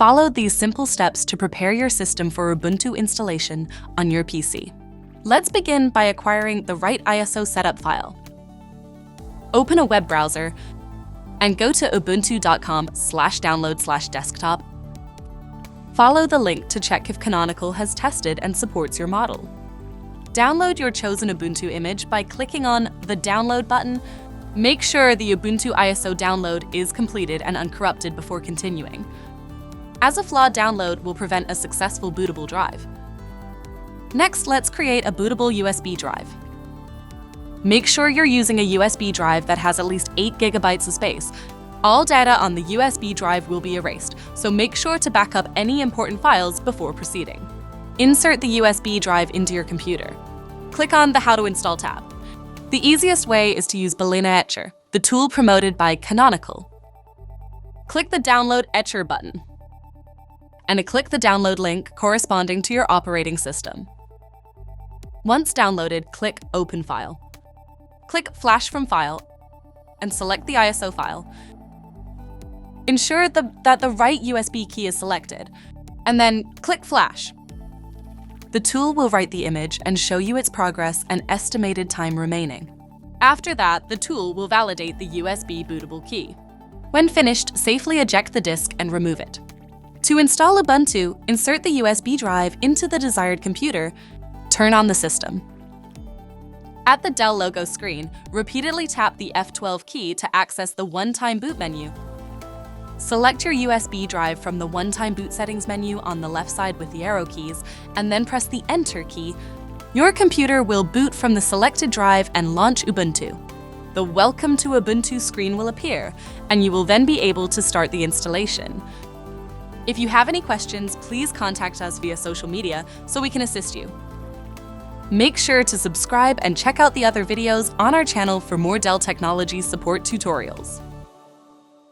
Follow these simple steps to prepare your system for Ubuntu installation on your PC. Let's begin by acquiring the right ISO setup file. Open a web browser and go to ubuntu.com/download/desktop. Follow the link to check if Canonical has tested and supports your model. Download your chosen Ubuntu image by clicking on the Download button. Make sure the Ubuntu ISO download is completed and uncorrupted before continuing, as a flawed download will prevent a successful bootable drive. Next, let's create a bootable USB drive. Make sure you're using a USB drive that has at least 8 GB of space. All data on the USB drive will be erased, so make sure to back up any important files before proceeding. Insert the USB drive into your computer. Click on the How to Install tab. The easiest way is to use Balena Etcher, the tool promoted by Canonical. Click the Download Etcher button, and click the download link corresponding to your operating system. Once downloaded, click Open File. Click Flash from File and select the ISO file. Ensure that the right USB key is selected, and then click Flash. The tool will write the image and show you its progress and estimated time remaining. After that, the tool will validate the USB bootable key. When finished, safely eject the disk and remove it. To install Ubuntu, insert the USB drive into the desired computer. Turn on the system. At the Dell logo screen, repeatedly tap the F12 key to access the one-time boot menu. Select your USB drive from the one-time boot settings menu on the left side with the arrow keys, and then press the Enter key. Your computer will boot from the selected drive and launch Ubuntu. The Welcome to Ubuntu screen will appear, and you will then be able to start the installation. If you have any questions, please contact us via social media so we can assist you. Make sure to subscribe and check out the other videos on our channel for more Dell technology support tutorials.